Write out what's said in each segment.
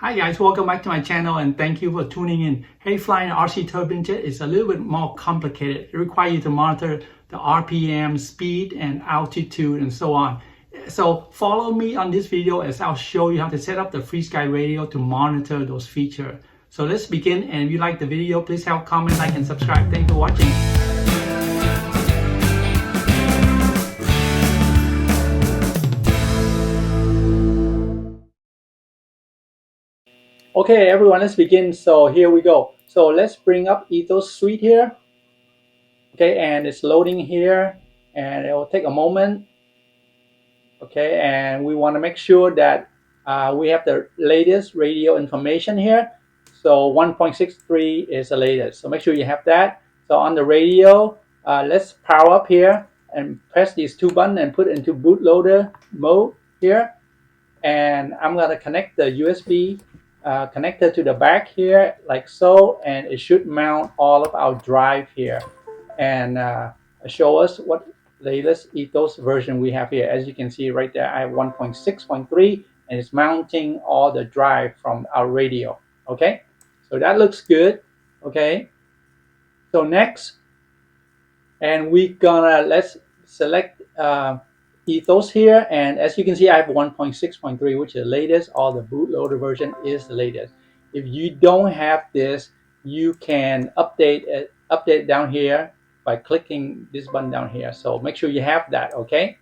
Hi guys, welcome back to my channel and thank you for tuning in. Hey, flying an RC turbine jet is a little bit more complicated. It requires you to monitor the RPM, speed, and altitude, and so on. So follow me on this video as I'll show you how to set up the FrSky radio to monitor those features. So let's begin, and if you like the video, please help comment, like, and subscribe. Thanks for watching. Okay, everyone, let's begin. So here we go. So let's bring up Ethos Suite here. Okay, and it's loading here, and it will take a moment. Okay, and we want to make sure that we have the latest radio information here. So 1.63 is the latest. So make sure you have that. So on the radio, let's power up here and press these two buttons and put it into bootloader mode here. And I'm going to connect the USB connector to the back here like so, and it should mount all of our drive here and show us what latest Ethos version we have here. As you can see right there, I have 1.6.3 and it's mounting all the drive from our radio. Okay, so that looks good. Okay, so next, and let's select Ethos here, and as you can see I have 1.6.3, which is the latest. All the bootloader version is the latest. If you don't have this, you can update it down here by clicking this button down here. So make sure you have that. Okay,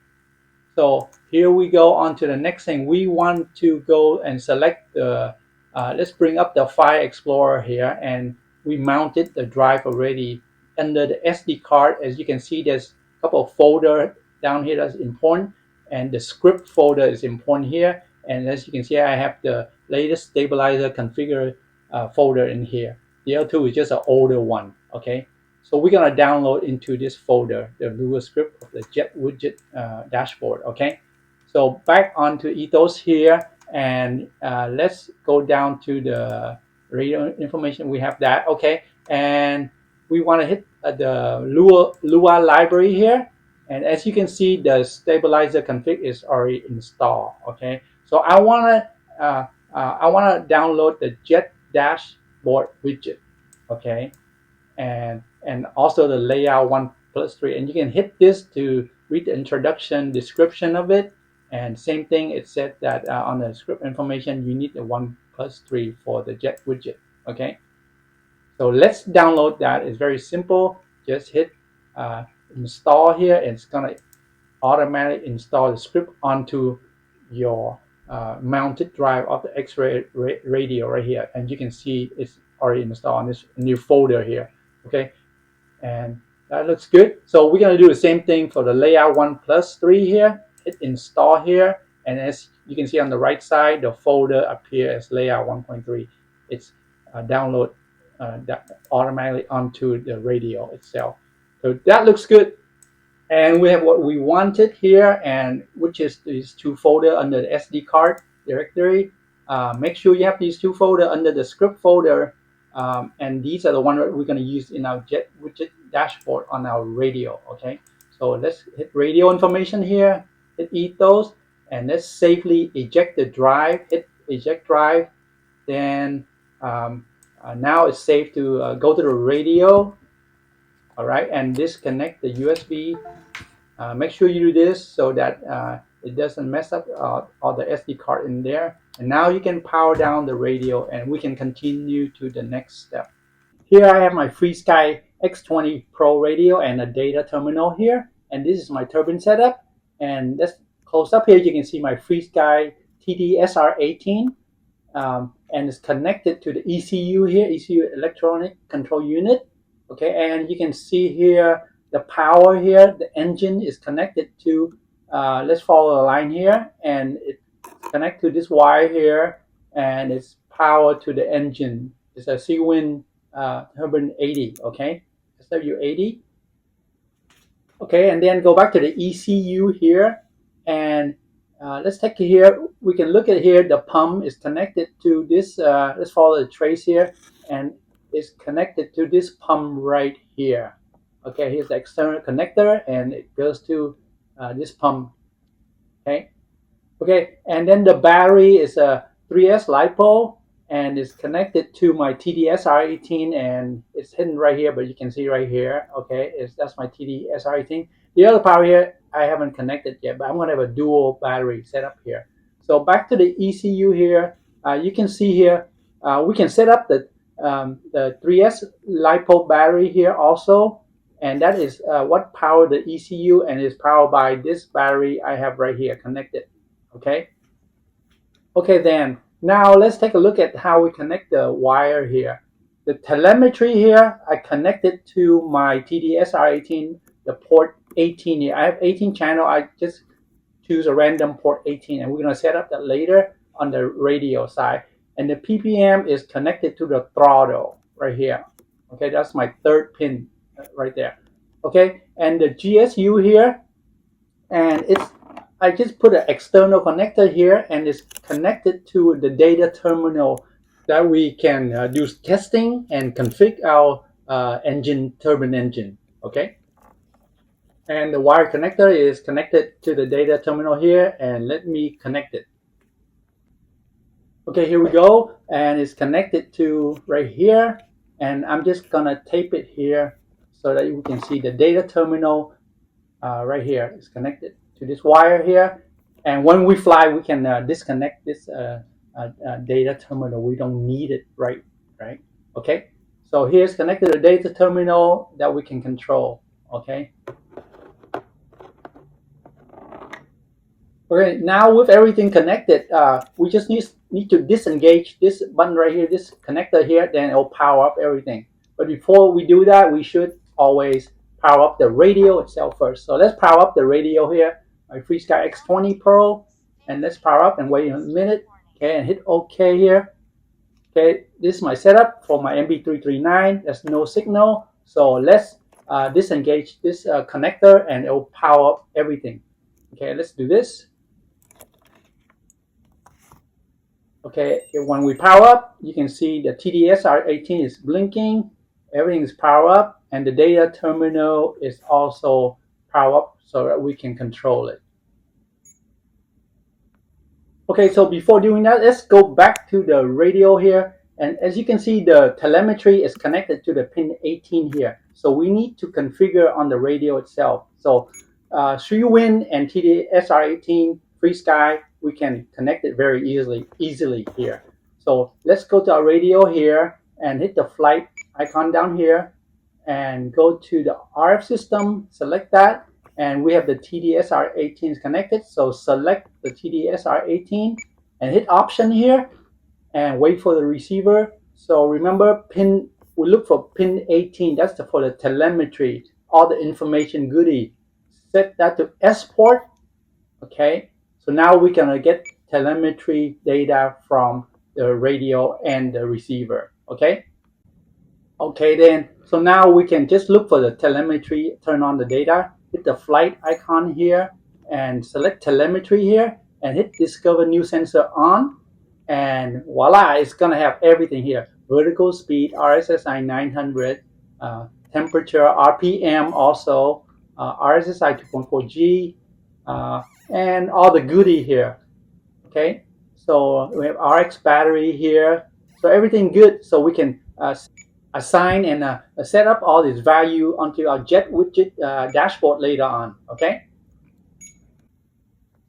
so here we go on to the next thing. We want to go and select the let's bring up the File Explorer here, and we mounted the drive already under the SD card. As you can see, there's a couple of folders down here that's important, and the script folder is important here. And as you can see, I have the latest stabilizer configure folder in here. The other two is just an older one. Okay, so we're gonna download into this folder the newer script of the JetWidget dashboard. Okay, so back onto Ethos here, and let's go down to the radio information. We have that. Okay, and we want to hit the Lua library here. And as you can see, the stabilizer config is already installed. Okay, so I wanna download the Jet Dashboard widget. Okay, and also the layout 1+3. And you can hit this to read the introduction description of it. And same thing, it said that on the script information you need the 1+3 for the Jet widget. Okay, so let's download that. It's very simple. Just hit install here, and it's gonna automatically install the script onto your mounted drive of the X-ray radio right here. And you can see it's already installed on this new folder here. Okay, and that looks good. So we're gonna do the same thing for the layout 1+3 here. Hit install here, and as you can see on the right side, the folder appears as layout 1.3. It's download that automatically onto the radio itself. So that looks good, and we have what we wanted here, and which is these two folders under the SD card directory. Make sure you have these two folders under the script folder, and these are the ones that we're going to use in our JetWidget dashboard on our radio. Okay, so let's hit radio information here, hit Ethos, and let's safely eject the drive. Hit eject drive. Then now it's safe to go to the radio. All right, and disconnect the USB. Make sure you do this so that it doesn't mess up all the SD card in there. And now you can power down the radio, and we can continue to the next step. Here I have my FrSky X20 Pro radio and a data terminal here, and this is my turbine setup. And let's close up here. You can see my FrSky TD-SR18, and it's connected to the ECU here, ECU electronic control unit. Okay, and you can see here the power here. The engine is connected to, let's follow the line here, and it's connected to this wire here, and it's power to the engine. It's a Swiwin Turbine 80, okay, SW80. Okay, and then go back to the ECU here, and let's take it here. We can look at here, the pump is connected to this, let's follow the trace here, and is connected to this pump right here. Okay, here's the external connector, and it goes to this pump. Okay, and then the battery is a 3S LiPo, and it's connected to my TD-SR18, and it's hidden right here, but you can see right here. Okay, that's my TD-SR18. The other power here I haven't connected yet, but I'm going to have a dual battery set up here. So back to the ECU here, you can see here we can set up the 3S LiPo battery here also, and that is what power the ECU, and is powered by this battery I have right here connected. Okay. Okay, then now let's take a look at how we connect the wire here. The telemetry here, I connected to my TD-SR18, the port 18 here. I have 18 channel. I just choose a random port 18, and we're going to set up that later on the radio side. And the PPM is connected to the throttle right here. Okay, that's my third pin right there. Okay, and the GSU here, and I just put an external connector here, and it's connected to the data terminal that we can do testing and configure our turbine engine. Okay, and the wire connector is connected to the data terminal here, and let me connect it. Okay, here we go, and it's connected to right here, and I'm just gonna tape it here so that you can see the data terminal right here is connected to this wire here. And when we fly, we can disconnect this data terminal. We don't need it, right? Okay, so here's connected to the data terminal that we can control. Okay. Okay, now with everything connected, we just need to disengage this button right here, this connector here, then it'll power up everything. But before we do that, we should always power up the radio itself first. So let's power up the radio here, my FrSky X20 Pro, and let's power up and wait a minute. Okay, and hit OK here. Okay, this is my setup for my MB-339. There's no signal, so let's disengage this connector, and it'll power up everything. Okay, let's do this. Okay, when we power up, you can see the TD-SR18 is blinking, everything is powered up, and the data terminal is also powered up so that we can control it. Okay, so before doing that, let's go back to the radio here, and as you can see, the telemetry is connected to the pin 18 here. So we need to configure on the radio itself. So Swiwin and TD-SR18 FrSky, we can connect it very easily here. So let's go to our radio here and hit the flight icon down here and go to the RF system, select that, and we have the TD-SR18 connected. So select the TD-SR18 and hit option here and wait for the receiver. So remember, we look for pin 18, that's for the telemetry, all the information goodie. Set that to S port. Okay, so now we can get telemetry data from the radio and the receiver. Okay, then, so now we can just look for the telemetry, turn on the data, hit the flight icon here, and select telemetry here, and hit discover new sensor on, and voila, it's gonna have everything here: vertical speed, RSSI 900, temperature, RPM also, RSSI 2.4G, and all the goodie here. Okay, so we have RX battery here, so everything good. So we can assign and set up all this value onto our JetWidget dashboard later on. Okay,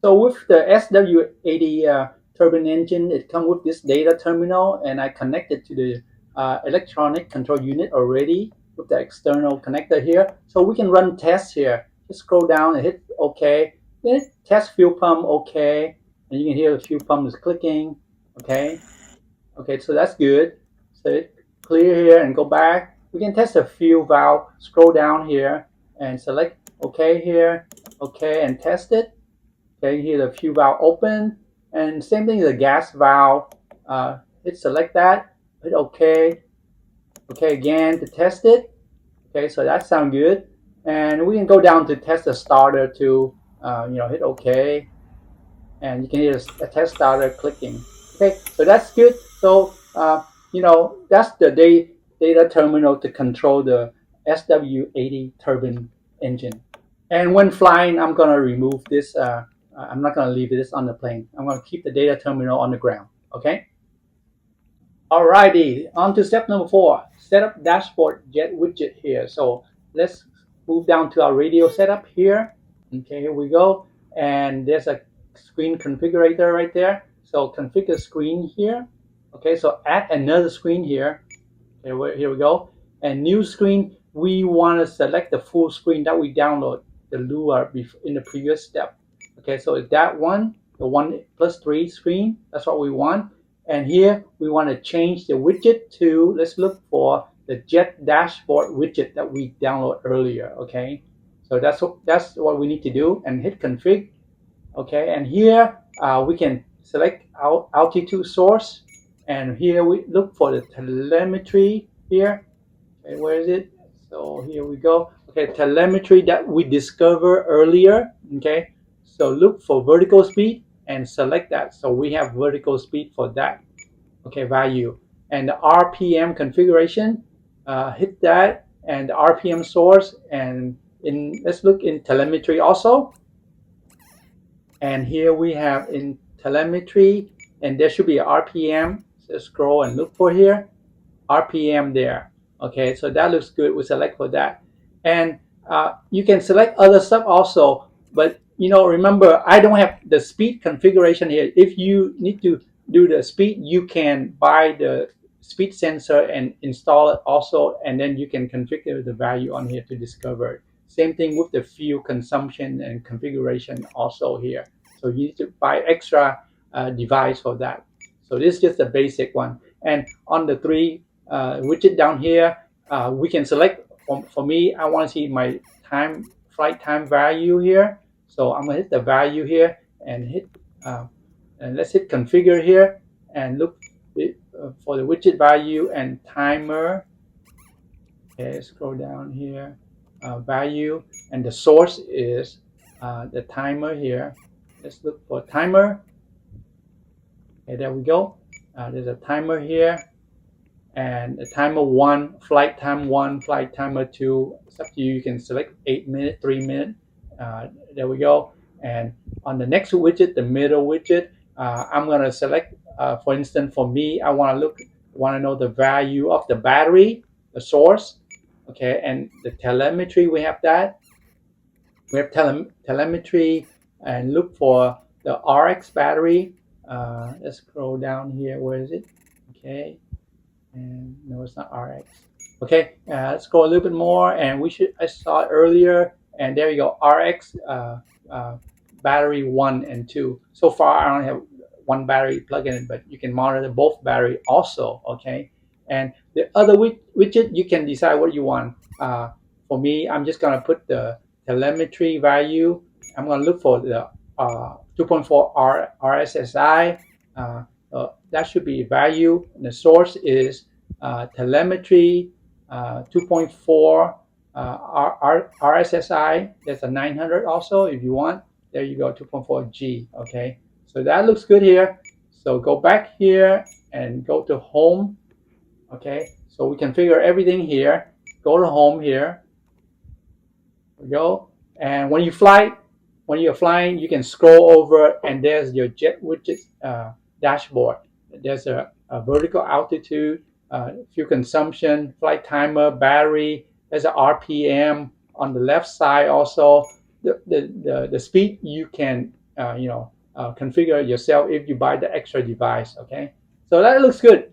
so with the SW80 turbine engine, it comes with this data terminal, and I connected to the electronic control unit already with the external connector here. So we can run tests here. Just scroll down and hit OK. Then test fuel pump, OK, and you can hear the fuel pump is clicking. Okay, so that's good. So hit clear here and go back. We can test the fuel valve. Scroll down here and select OK here, OK, and test it. Okay, here the fuel valve open, and same thing as the gas valve. Hit select that, hit OK, OK again to test it. Okay, so that sounds good, and we can go down to test the starter too. Hit OK, and you can hear a test starter clicking. Okay, so that's good. So that's the data terminal to control the SW80 turbine engine. And when flying, I'm gonna remove this. I'm not gonna leave this on the plane. I'm gonna keep the data terminal on the ground. Okay. Alrighty, on to step number 4. Set up dashboard JetWidget here. So let's move down to our radio setup here. Okay, here we go. And there's a screen configurator right there. So configure screen here. Okay, so add another screen here. Okay, here we go. And new screen, we want to select the full screen that we download the Lua in the previous step. Okay, so it's that one, the 1+3 screen. That's what we want. And here we want to change the widget to, let's look for the Jet Dashboard widget that we downloaded earlier. Okay, so that's what we need to do, and hit config. Okay, and here we can select our altitude source, and here we look for the telemetry here. Okay, where is it? So here we go. Okay, telemetry that we discovered earlier. Okay, so look for vertical speed and select that. So we have vertical speed for that. Okay, value. And the RPM configuration, hit that, and the RPM source, and let's look in telemetry also. And here we have in telemetry, and there should be a RPM. So scroll and look for here, RPM there. Okay, so that looks good. We select for that, and you can select other stuff also. But remember, I don't have the speed configuration here. If you need to do the speed, you can buy the speed sensor and install it also, and then you can configure the value on here to discover it. Same thing with the fuel consumption and configuration also here. So you need to buy extra device for that. So this is just the basic one. And on the 3 widget down here, we can select. For me, I want to see my flight time value here. So I'm gonna hit the value here and hit and let's hit configure here and look for the widget value and timer. Okay, scroll down here, value, and the source is the timer here. Let's look for timer. Okay, there we go. There's a timer here, and the timer 1, flight time 1, flight timer 2. It's up to you. You can select 8 minute, 3 minute. There we go. And on the next widget, the middle widget, I'm gonna select. For instance, for me, I want to know the value of the battery, the source. Okay, and the telemetry, we have that. We have telemetry, and look for the RX battery. Let's scroll down here. Where is it? Okay, and no, it's not RX. Okay, let's go a little bit more, and I saw it earlier, and there you go, RX battery 1 and 2. So far, I only have 1 battery plug in, but you can monitor both battery also. Okay, and the other widget, you can decide what you want. For me, I'm just gonna put the telemetry value. I'm gonna look for the 2.4 RSSI. That should be value. And the source is telemetry 2.4 RSSI. That's a 900 also if you want. There you go, 2.4 G. Okay, so that looks good here. So go back here and go to home. Okay, so we configure everything here. Go to home here. There we go. And when you're flying, you can scroll over, and there's your JetWidget dashboard. There's a vertical altitude, fuel consumption, flight timer, battery. There's a RPM on the left side also. The speed you can configure yourself if you buy the extra device. Okay, so that looks good.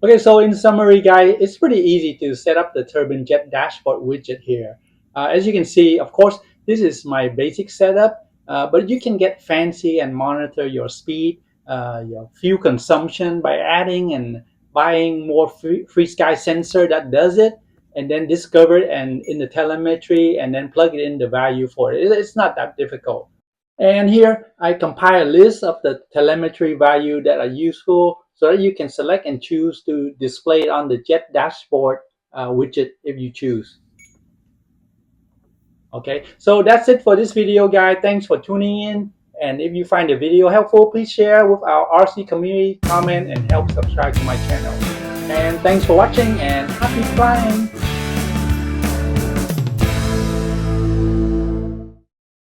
Okay, so in summary, guys, it's pretty easy to set up the Turbine Jet dashboard widget here. As you can see, of course, this is my basic setup, but you can get fancy and monitor your speed, your fuel consumption by adding and buying more FrSky sensor that does it, and then discover it and in the telemetry, and then plug it in the value for it. It's not that difficult. And here I compile a list of the telemetry value that are useful so that you can select and choose to display it on the Jet dashboard widget if you choose. Okay, so that's it for this video, guys. Thanks for tuning in. And if you find the video helpful, please share with our RC community, comment, and help subscribe to my channel. And thanks for watching, and happy flying!